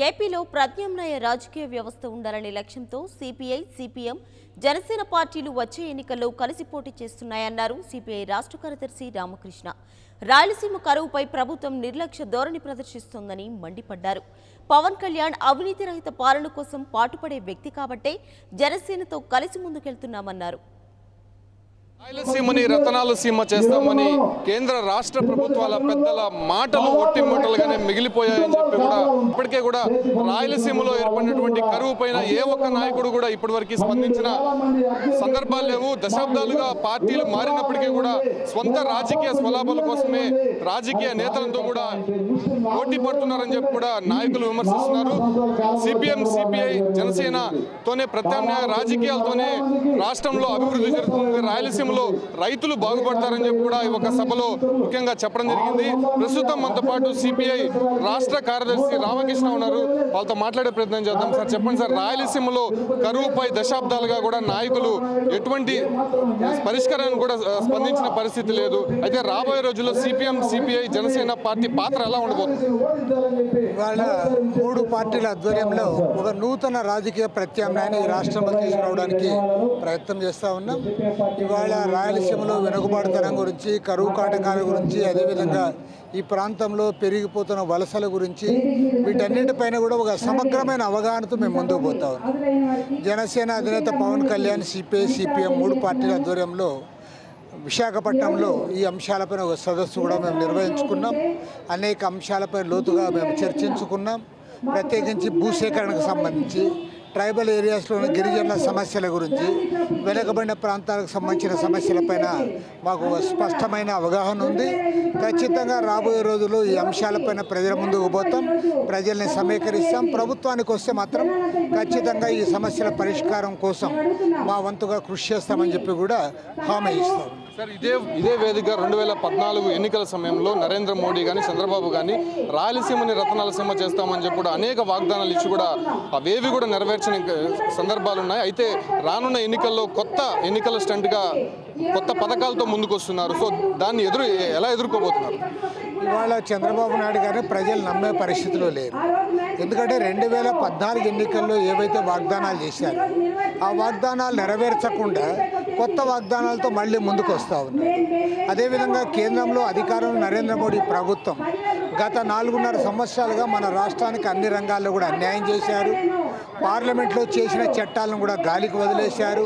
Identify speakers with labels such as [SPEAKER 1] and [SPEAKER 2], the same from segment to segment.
[SPEAKER 1] ఏపీలో ప్రత్యామ్నాయ రాజకీయ వ్యవస్థ ఉండాలనే లక్ష్యంతో సిపిఐ, సిపిఎం, జనసేన పార్టీలు వచ్చే ఎన్నికల్లో కలిసి పోటీ చేస్తున్నాయన్నారు సిపిఐ రాష్ట్ర కార్యదర్శి రామకృష్ణ. రాయలసీమ కరువుపై ప్రభుత్వం నిర్లక్ష్య ధోరణి ప్రదర్శిస్తోందని మండిపడ్డారు. పవన్ కళ్యాణ్ అవినీతి రహిత పాలన కోసం పాటుపడే వ్యక్తి కాబట్టే జనసేనతో కలిసి ముందుకెళ్తున్నామన్నారు.
[SPEAKER 2] రాయలసీమని రతనాల సీమ చేస్తామని కేంద్ర రాష్ట్ర ప్రభుత్వాల పెద్దల మాటలు ఒట్టి మూటలుగానే మిగిలిపోయాయని చెప్పి కూడా ఇప్పటికే కూడా రాయలసీమలో ఏర్పడినటువంటి కరువు పైన ఏ ఒక్క నాయకుడు కూడా ఇప్పటివరకు స్పందించిన సందర్భాలు లేవు. దశాబ్దాలుగా పార్టీలు మారినప్పటికీ కూడా స్వంత రాజకీయ స్వలాభాల కోసమే రాజకీయ నేతలతో కూడా పోటీ పడుతున్నారని చెప్పి కూడా నాయకులు విమర్శిస్తున్నారు. సిపిఎం, సిపిఐ, జనసేనతోనే ప్రత్యామ్నాయ రాజకీయాలతోనే రాష్ట్రంలో అభివృద్ధి జరుగుతుంది, రాయలసీమలో రైతులు బాగుపడతారని చెప్పి కూడా ఒక సభలో ముఖ్యంగా చెప్పడం జరిగింది. ప్రస్తుతం మనతో పాటు సిపిఐ రాష్ట్ర కార్యదర్శి రామకృష్ణ ఉన్నారు. వాళ్ళతో మాట్లాడే ప్రయత్నం చేద్దాం. సార్ చెప్పండి సార్, రాయలసీమలో కరువుపై దశాబ్దాలుగా కూడా నాయకులు ఎటువంటి పరిష్కారాన్ని కూడా స్పందించిన పరిస్థితి లేదు. అయితే రాబోయే రోజుల్లో సిపిఎం, సిపిఐ, జనసేన పార్టీ పాత్ర ఎలా ఉండబోతుంది?
[SPEAKER 3] వాళ్ళ మూడు పార్టీల ఆధ్వర్యంలో ఒక నూతన రాజకీయ ప్రత్యామ్నాయాన్ని ఈ రాష్ట్రంలో తీసుకురావడానికి ప్రయత్నం చేస్తూ ఉన్నాం. ఇవాళ రాయలసీమలో వెనుకబాటుతనం గురించి, కరువు కాటకాల గురించి, అదేవిధంగా ఈ ప్రాంతంలో పెరిగిపోతున్న వలసల గురించి, వీటన్నిటిపైన కూడా ఒక సమగ్రమైన అవగాహనతో మేము ముందుకు పోతా ఉన్నాం. జనసేన అధినేత పవన్ కళ్యాణ్, సిపిఐ, సిపిఎం మూడు పార్టీల ఆధ్వర్యంలో విశాఖపట్నంలో ఈ అంశాలపైన ఒక సదస్సు కూడా మేము నిర్వహించుకున్నాం. అనేక అంశాలపై లోతుగా మేము చర్చించుకున్నాం. ప్రత్యేకించి భూసేకరణకు సంబంధించి, ట్రైబల్ ఏరియాస్లోని గిరిజనుల సమస్యల గురించి, వెనుకబడిన ప్రాంతాలకు సంబంధించిన సమస్యలపైన మాకు స్పష్టమైన అవగాహన ఉంది. ఖచ్చితంగా రాబోయే రోజుల్లో ఈ అంశాలపైన ప్రజల ముందుకు పోతాం, ప్రజల్ని సమీకరిస్తాం. ప్రభుత్వానికి వస్తే మాత్రం ఖచ్చితంగా ఈ సమస్యల పరిష్కారం కోసం మా వంతుగా కృషి చేస్తామని చెప్పి కూడా హామీ ఇస్తాం.
[SPEAKER 2] సార్, ఇదే వేదిక 2014 ఎన్నికల సమయంలో నరేంద్ర మోడీ కానీ, చంద్రబాబు కానీ రాయలసీమని రతనాల సీమ చేస్తామని చెప్పి కూడా అనేక వాగ్దానాలు ఇచ్చి కూడా అవేవి కూడా నెరవేర్చిన సందర్భాలు ఉన్నాయి. అయితే రానున్న ఎన్నికల్లో కొత్త ఎన్నికల స్టంట్గా కొత్త పథకాలతో ముందుకు వస్తున్నారు. సో దాన్ని ఎలా ఎదుర్కోబోతున్నారు?
[SPEAKER 3] ఇవాళ చంద్రబాబు నాయుడు గారిని ప్రజలు నమ్మే పరిస్థితిలో లేరు. ఎందుకంటే 2014 ఎన్నికల్లో ఏవైతే వాగ్దానాలు చేశారో ఆ వాగ్దానాలు నెరవేర్చకుండా కొత్త వాగ్దానాలతో మళ్ళీ ముందుకు వస్తూ ఉన్నారు. అదేవిధంగా కేంద్రంలో అధికారంలో నరేంద్ర మోడీ ప్రభుత్వం గత 4.5 సంవత్సరాలుగా మన రాష్ట్రానికి అన్ని రంగాల్లో కూడా అన్యాయం చేశారు. పార్లమెంట్లో చేసిన చట్టాలను కూడా గాలికి వదిలేశారు.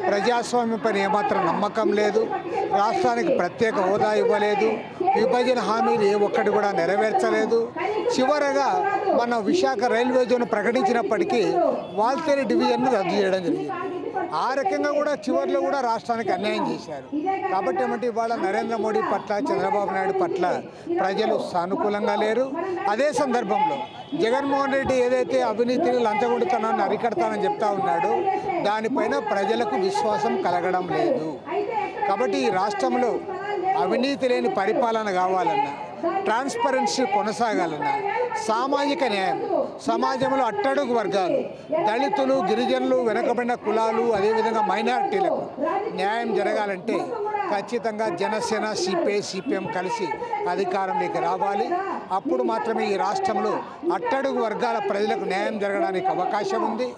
[SPEAKER 3] ప్రజాస్వామ్యం పైన ఏమాత్రం నమ్మకం లేదు. రాష్ట్రానికి ప్రత్యేక హోదా ఇవ్వలేదు. విభజన హామీలు ఏ ఒక్కటి కూడా నెరవేర్చలేదు. చివరగా మన విశాఖ రైల్వే జోన్ ప్రకటించినప్పటికీ వాల్తేరు డివిజన్ను రద్దు చేయడం జరిగింది. ఆ రకంగా కూడా చివరిలో కూడా రాష్ట్రానికి అన్యాయం చేశారు. కాబట్టి ఏమంటే ఇవాళ నరేంద్ర మోడీ పట్ల, చంద్రబాబు నాయుడు పట్ల ప్రజలు సానుకూలంగా లేరు. అదే సందర్భంలో జగన్మోహన్ రెడ్డి ఏదైతే అవినీతిని, లంచగొండితనాన్ని అరికడతానని చెప్తా ఉన్నాడో దానిపైన ప్రజలకు విశ్వాసం కలగడం లేదు. కాబట్టి ఈ రాష్ట్రంలో అవినీతి లేని పరిపాలన కావాలన్నా, ట్రాన్స్పరెన్సీ కొనసాగాలన్నా, సామాజిక న్యాయం, సమాజంలో అట్టడుగు వర్గాలు, దళితులు, గిరిజనులు, వెనుకబడిన కులాలు, అదేవిధంగా మైనారిటీలకు న్యాయం జరగాలంటే ఖచ్చితంగా జనసేన, సిపిఐ, సిపిఎం కలిసి అధికారంలోకి రావాలి. అప్పుడు మాత్రమే ఈ రాష్ట్రంలో అట్టడుగు వర్గాల ప్రజలకు న్యాయం జరగడానికి అవకాశం ఉంది.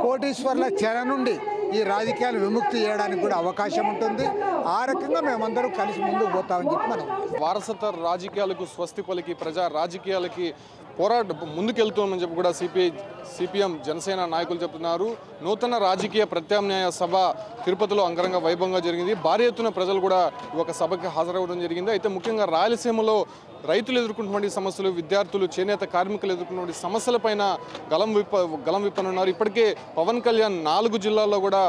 [SPEAKER 3] కోటీశ్వర్ల చెర నుండి ఈ రాజకీయాలు విముక్తి చేయడానికి కూడా అవకాశం ఉంటుంది. ఆ రకంగా మేమందరూ కలిసి ముందుకు పోతామని చెప్పి మనం
[SPEAKER 2] వారసత్వ రాజకీయాలకు స్వస్తి పలికి ప్రజా రాజకీయాలకి ముందుకెళ్తామని చెప్పి కూడా సిపిఐ, సిపిఎం, జనసేన నాయకులు చెప్తున్నారు. నూతన రాజకీయ ప్రత్యామ్నాయ సభ తిరుపతిలో అంగరంగ వైభవంగా జరిగింది. భారీ ఎత్తున ప్రజలు కూడా ఒక సభకి హాజరవ్వడం జరిగింది. అయితే ముఖ్యంగా రాయలసీమలో రైతులు ఎదుర్కొన్నటువంటి సమస్యలు, విద్యార్థులు, చేనేత కార్మికులు ఎదుర్కొన్నటువంటి సమస్యలపైన గలం విప్పనున్నారు. ఇప్పటికే పవన్ కళ్యాణ్ 4 జిల్లాల్లో కూడా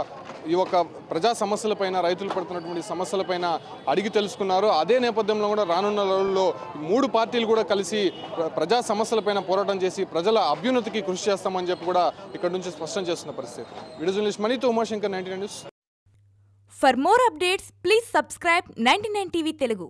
[SPEAKER 2] ఈ యొక్క ప్రజా సమస్యలపైన, రైతులు పడుతున్నటువంటి సమస్యలపైన అడిగి తెలుసుకున్నారు. అదే నేపథ్యంలో కూడా రానున్న రోజుల్లో 3 పార్టీలు కూడా కలిసి ప్రజా సమస్యలపైన పోరాటం చేసి ప్రజల అభ్యున్నతికి కృషి చేస్తామని చెప్పి కూడా ఇక్కడ నుంచి స్పష్టం చేస్తున్న పరిస్థితి. వీడియో జర్నలిస్ట్ మనీతో Umashankar, 99 News.
[SPEAKER 4] For more updates, please subscribe 99 TV Telugu.